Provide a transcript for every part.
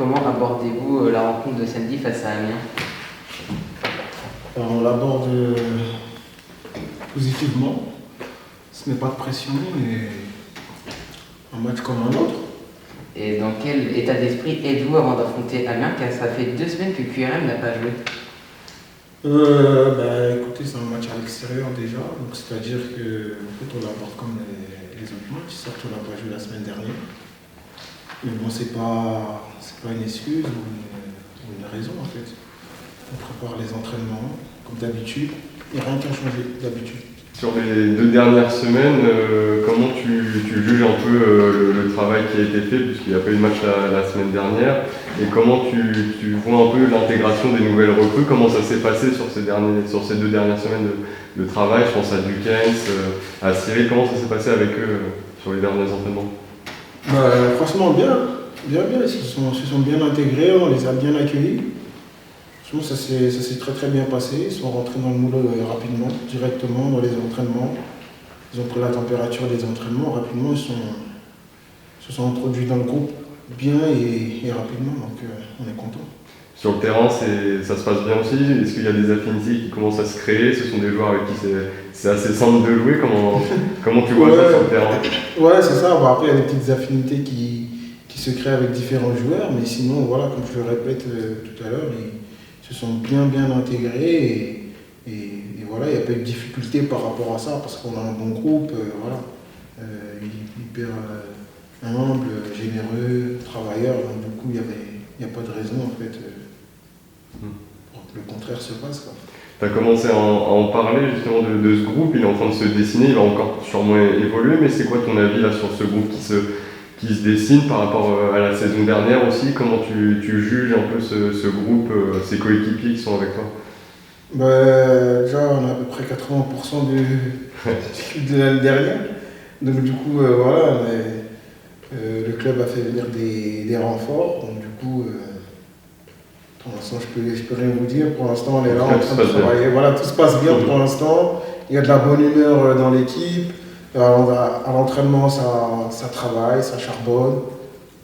Comment abordez-vous la rencontre de samedi face à Amiens? On l'aborde positivement. Ce n'est pas de pression, mais un match comme un autre. Et dans quel état d'esprit êtes-vous avant d'affronter Amiens, car ça fait 2 semaines que QRM n'a pas joué? Écoutez, c'est un match à l'extérieur déjà, donc c'est-à-dire que en fait, on l'aborde comme les autres matchs, certes on n'a pas joué la semaine dernière. Mais bon, c'est pas une excuse ou une raison en fait. On prépare les entraînements comme d'habitude, il n'y a rien qui a changé d'habitude. Sur les 2 dernières semaines, comment tu juges un peu le travail qui a été fait, puisqu'il n'y a pas eu de match la semaine dernière, et comment tu vois un peu l'intégration des nouvelles recrues, comment ça s'est passé sur ces 2 dernières semaines de travail? Je pense à Dukens, à Cyril, comment ça s'est passé avec eux sur les derniers entraînements? Franchement, bien. Ils se sont bien intégrés, on les a bien accueillis. Franchement, ça s'est très très bien passé. Ils sont rentrés dans le moule rapidement, directement dans les entraînements. Ils ont pris la température des entraînements rapidement. Ils se sont introduits dans le groupe bien et rapidement, donc on est content. Sur le terrain, ça se passe bien aussi? Est-ce qu'il y a des affinités qui commencent à se créer? Ce sont des joueurs avec qui c'est assez simple de jouer. Comment tu vois ça sur le terrain? Ouais, c'est ça. Bon, après, il y a des petites affinités qui se créent avec différents joueurs, mais sinon, voilà, comme je le répète tout à l'heure, ils se sont bien intégrés et voilà, il n'y a pas eu de difficulté par rapport à ça parce qu'on a un bon groupe, hyper humble, généreux, travailleur, donc du coup, il n'y a pas de raison en fait pour que le contraire se passe, quoi. Tu as commencé à en parler justement de ce groupe, il est en train de se dessiner, il va encore sûrement évoluer, mais c'est quoi ton avis là sur ce groupe qui se dessine par rapport à la saison dernière aussi? Comment tu juges un peu ce groupe, ces coéquipiers qui sont avec toi? Déjà, on a à peu près 80% de l'année dernière, donc du coup, voilà, le club a fait venir des renforts, donc du coup, pour l'instant, je peux rien vous dire. Pour l'instant, on est là en train de travailler. Voilà, tout se passe bien pour l'instant. Il y a de la bonne humeur dans l'équipe. À l'entraînement, ça travaille, ça charbonne.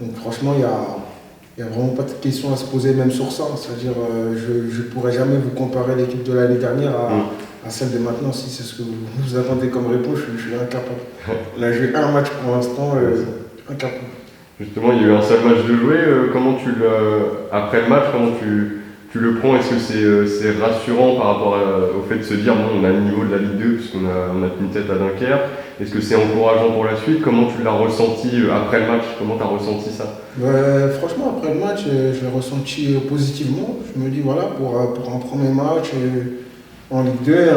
Donc franchement, il y a vraiment pas de question à se poser même sur ça. C'est-à-dire, je ne pourrais jamais vous comparer l'équipe de l'année dernière à celle de maintenant. Si c'est ce que vous attendez comme réponse, je suis incapable. On a joué un match pour l'instant, incapable. Justement, il y a eu un seul match de jouer. Après le match, comment tu le prends? Est-ce que c'est rassurant par rapport au fait de se dire bon, on a le niveau de la Ligue 2 puisqu'on a tenu tête à Dunkerque? Est-ce que c'est encourageant pour la suite? Comment tu l'as ressenti après le match? Comment tu as ressenti ça? Franchement, après le match, je l'ai ressenti positivement. Je me dis voilà, pour un premier match en Ligue 2,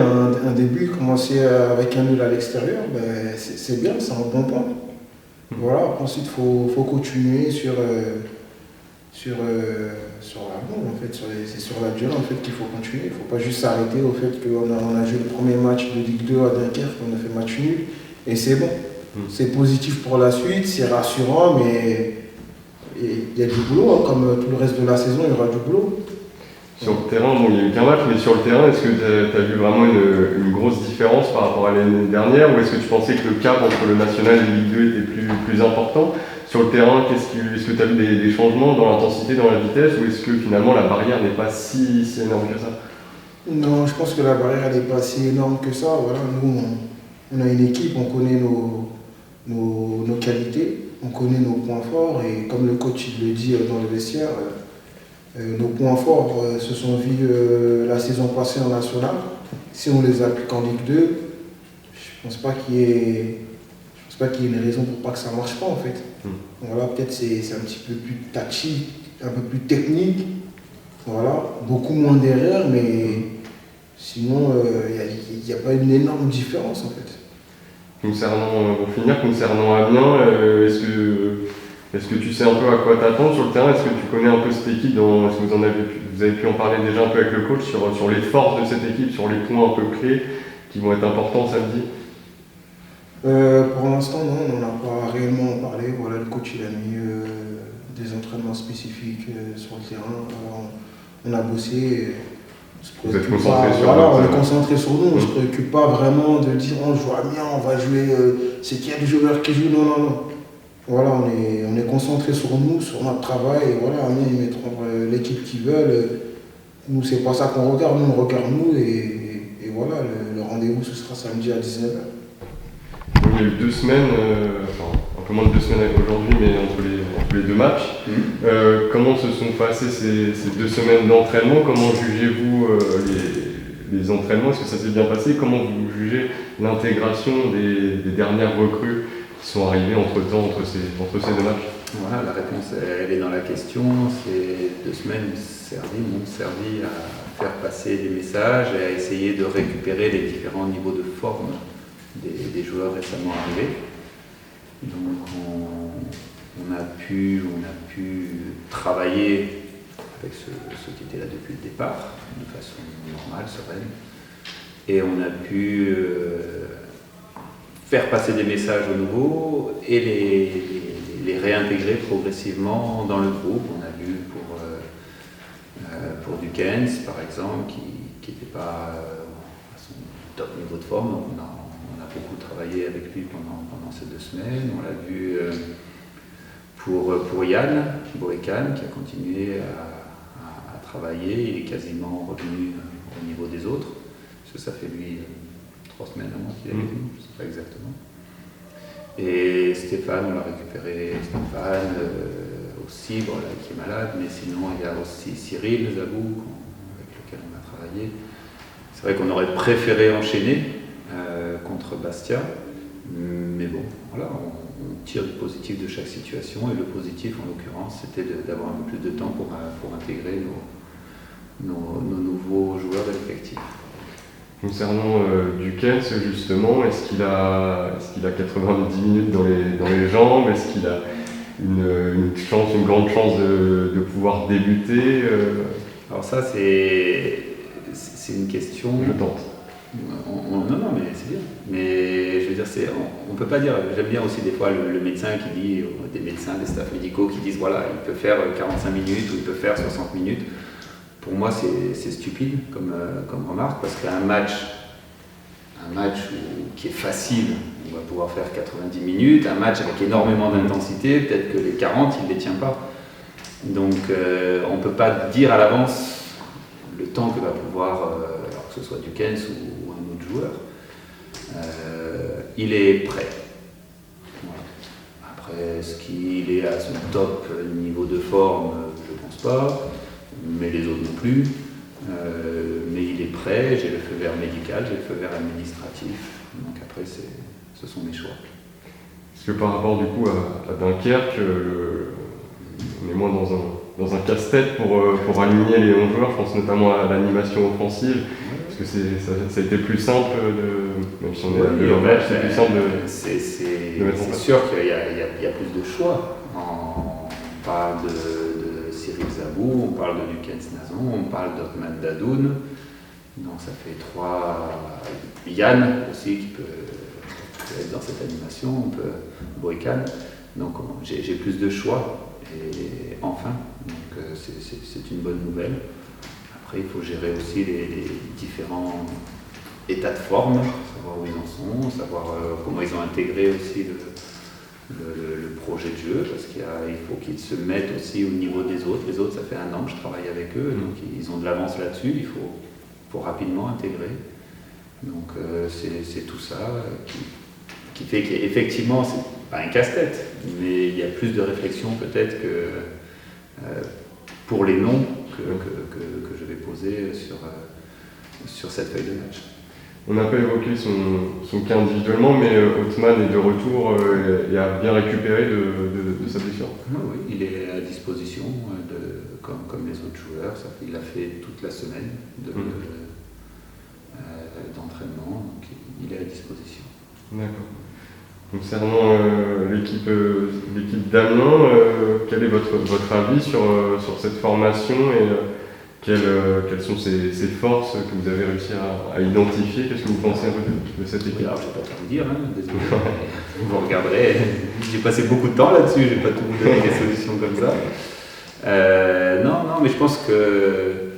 un début, commencer avec un nul à l'extérieur, c'est bien, c'est un bon point. Voilà, ensuite il faut continuer sur la bombe, en fait, c'est sur la durée en fait qu'il faut continuer. Il ne faut pas juste s'arrêter au fait qu'on a joué le premier match de Ligue 2 à Dunkerque, on a fait match nul et c'est bon. C'est positif pour la suite, c'est rassurant, mais il y a du boulot, hein, comme tout le reste de la saison, il y aura du boulot. Sur le terrain, bon, il n'y a eu qu'un match, mais sur le terrain, est-ce que tu as vu vraiment une grosse différence par rapport à l'année dernière, ou est-ce que tu pensais que le cap entre le national et Ligue 2 était plus important? Sur le terrain, est-ce que tu as vu des changements dans l'intensité, dans la vitesse, ou est-ce que finalement la barrière n'est pas si énorme que ça? Non, je pense que la barrière n'est pas si énorme que ça. Voilà, nous, on a une équipe, on connaît nos qualités, on connaît nos points forts, et comme le coach il le dit dans le vestiaire, nos points forts se sont vus la saison passée en national. Si on les applique en Ligue 2, je pense pas qu'il y ait une raison pour pas que ça marche pas en fait. Voilà, peut-être c'est un petit peu plus tactique, un peu plus technique. Voilà, beaucoup moins d'erreurs, mais sinon il n'y a pas une énorme différence en fait. Pour finir, concernant Amiens, est-ce que tu sais un peu à quoi t'attendre sur le terrain? Est-ce que tu connais un peu cette équipe? Est-ce que vous avez pu en parler déjà un peu avec le coach sur les forces de cette équipe, sur les points un peu clés qui vont être importants samedi? Pour l'instant, non, on n'en a pas réellement parlé. Voilà, le coach il a mis des entraînements spécifiques sur le terrain. Alors, on a bossé. Vous êtes concentré sur voilà, on est concentré sur nous. On ne se préoccupe pas vraiment de dire on joue à Amiens, on va jouer, c'est quel joueur qui joue. Non. voilà, on est concentré sur nous, sur notre travail, et voilà, on est mettre l'équipe qu'ils veulent. Nous, c'est pas ça qu'on regarde, nous, on regarde nous, et voilà, le rendez-vous, ce sera samedi à 19h. Donc, il y a eu 2 semaines, enfin un peu moins de 2 semaines aujourd'hui, mais entre les 2 matchs. Comment se sont passées ces 2 semaines d'entraînement? Comment jugez-vous les entraînements? Est-ce que ça s'est bien passé? Comment vous jugez l'intégration des dernières recrues qui sont arrivées entre-temps, entre ces 2 matchs? Voilà, la réponse elle est dans la question. Ces 2 semaines m'ont servi à faire passer des messages et à essayer de récupérer les différents niveaux de forme des joueurs récemment arrivés. Donc on a pu travailler avec ceux qui étaient là depuis le départ, de façon normale, sereine. Et on a pu faire passer des messages aux nouveaux et les réintégrer progressivement dans le groupe. On a vu pour Dukens, par exemple, qui n'était pas à son top niveau de forme. Donc on a beaucoup travaillé avec lui pendant ces 2 semaines. On l'a vu pour Yann Boekan, qui a continué à travailler. Il est quasiment revenu au niveau des autres. Parce que ça fait lui 3 semaines avant qu'il est venu, je ne sais pas exactement. Et Stéphane, on l'a récupéré, Stéphane aussi, bon, là, qui est malade, mais sinon il y a aussi Cyril Zabou, avec lequel on a travaillé. C'est vrai qu'on aurait préféré enchaîner contre Bastia, mais bon, voilà, on tire du positif de chaque situation, et le positif en l'occurrence c'était d'avoir un peu plus de temps pour intégrer nos nouveaux joueurs de l'effectif. Concernant Dukens, justement, est-ce qu'il a 90 minutes dans les jambes? Est-ce qu'il a une grande chance de pouvoir débuter? Alors ça, c'est une question... Je tente. Non, mais c'est bien. Mais je veux dire, on peut pas dire... J'aime bien aussi des fois le médecin qui dit, des médecins, des staffs médicaux qui disent, voilà, il peut faire 45 minutes ou il peut faire 60 minutes. Pour moi, c'est stupide comme remarque, parce qu'un match qui est facile, on va pouvoir faire 90 minutes, un match avec énormément d'intensité, peut-être que les 40, il ne les tient pas. Donc on ne peut pas dire à l'avance le temps que va pouvoir, alors que ce soit Dukens ou un autre joueur. Il est prêt. Voilà. Après, est-ce qu'il est à son top niveau de forme? Je ne pense pas. Mais les autres non plus. Mais il est prêt, j'ai le feu vert médical, j'ai le feu vert administratif. Donc après, ce sont mes choix. Parce que par rapport du coup à Dunkerque, on est moins dans un casse-tête pour aligner les 11 joueurs, je pense notamment à l'animation offensive, parce que ça a été plus simple, même si on est de leur match, c'est plus simple de mettre en place. C'est sûr qu'il y a plus de choix. On parle de Cyril Zabou, on parle de Dukens Nazon, on parle d'Othman Dadoun, donc ça fait 3. Yann aussi qui peut être dans cette animation, on peut Boekan, donc j'ai plus de choix, et enfin, donc c'est une bonne nouvelle. Après il faut gérer aussi les différents états de forme, savoir où ils en sont, savoir comment ils ont intégré aussi le projet de jeu, parce qu'il faut qu'ils se mettent aussi au niveau des autres. Les autres, ça fait 1 an que je travaille avec eux, donc ils ont de l'avance là-dessus, il faut rapidement intégrer. Donc c'est tout ça qui fait qu'effectivement, c'est pas un casse-tête, mais il y a plus de réflexion peut-être que pour les noms que je vais poser sur cette feuille de match. On n'a pas évoqué son cas individuellement, mais Othman est de retour et a bien récupéré de sa blessure. Oui, il est à disposition comme les autres joueurs. Il a fait toute la semaine d'entraînement, donc il est à disposition. D'accord. Concernant l'équipe d'Amiens, quel est votre avis sur cette formation et quelles sont ses forces que vous avez réussi à identifier? Qu'est-ce que vous pensez un peu de cette équipe? Alors, je ne vais pas tout vous dire, désolé. Vous regarderez. J'ai passé beaucoup de temps là-dessus, je ne vais pas tout vous donner des solutions comme ça. Non, mais je pense que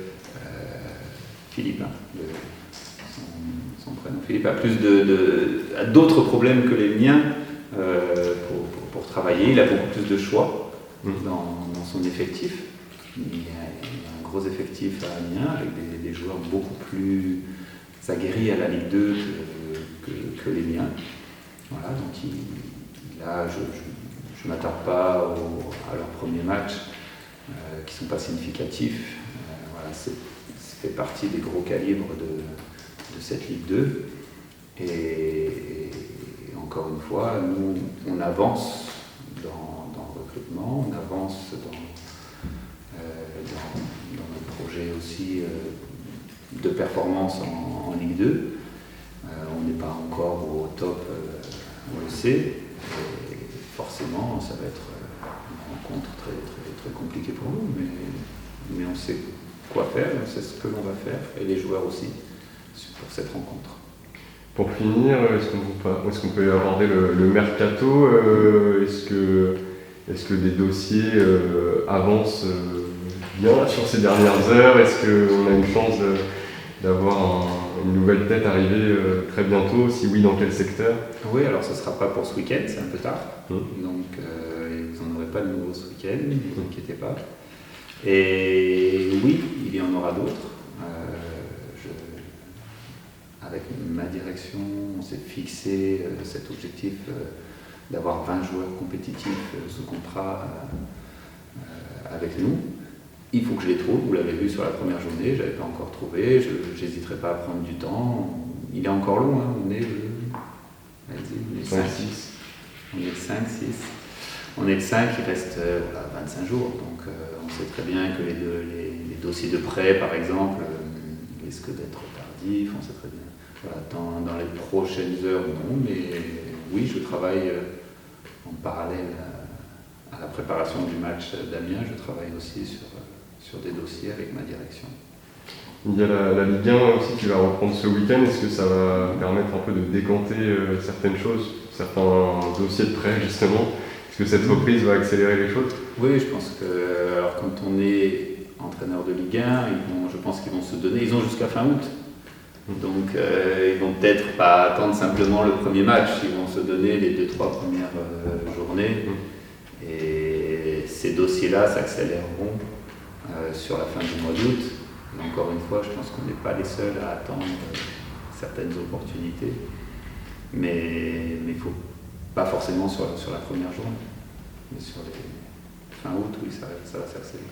Philippe, son prénom Philippe, a plus a d'autres problèmes que les miens pour travailler. Il a beaucoup plus de choix Mmh. dans son effectif. Il y a un gros effectif à Amiens avec des joueurs beaucoup plus aguerris à la Ligue 2 que les miens. Voilà, donc là, je ne m'attarde pas à leurs premiers matchs qui ne sont pas significatifs. Voilà, ça fait partie des gros calibres de cette Ligue 2. Et encore une fois, nous, on avance dans le recrutement, on avance dans notre projet aussi de performance en Ligue 2. On n'est pas encore au top, on le sait. Et forcément, ça va être une rencontre très, très, très compliquée pour nous, mais on sait quoi faire, on sait ce que l'on va faire, et les joueurs aussi, pour cette rencontre. Pour finir, est-ce qu'on peut aborder le mercato? Est-ce que des dossiers avancent bien sur ces dernières heures? Est-ce qu'on a une chance d'avoir une nouvelle tête arrivée très bientôt? Si oui, dans quel secteur? Oui, alors ce ne sera pas pour ce week-end, c'est un peu tard. Mmh. Donc vous n'en aurez pas de nouveau ce week-end, ne vous inquiétez pas. Et oui, il y en aura d'autres. Avec ma direction, on s'est fixé cet objectif d'avoir 20 joueurs compétitifs sous contrat avec nous. Il faut que je les trouve, vous l'avez vu sur la première journée, je n'avais pas encore trouvé, je n'hésiterai pas à prendre du temps. Il est encore long, hein. On est le 5, 6. On est le 5, 6. On est le 5, il reste 25 jours. Donc on sait très bien que les dossiers de prêt, par exemple, risquent d'être tardifs, on sait très bien. Voilà, dans les prochaines heures, non, mais oui, je travaille en parallèle à la préparation du match d'Amiens, je travaille aussi sur des dossiers avec ma direction. Il y a la Ligue 1 aussi qui va reprendre ce week-end. Est-ce que ça va permettre un peu de décanter certaines choses, certains dossiers de prêt justement? Est-ce que cette reprise va accélérer les choses? Oui, je pense que alors, quand on est entraîneur de Ligue 1, je pense qu'ils vont se donner, ils ont jusqu'à fin août. Donc ils vont peut-être pas attendre simplement le premier match, ils vont se donner les 2-3 premières journées. Et ces dossiers-là s'accéléreront sur la fin du mois d'août. Et encore une fois, je pense qu'on n'est pas les seuls à attendre certaines opportunités. Mais il ne faut pas forcément sur la première journée. Mais sur les fin août, oui, ça va s'accélérer.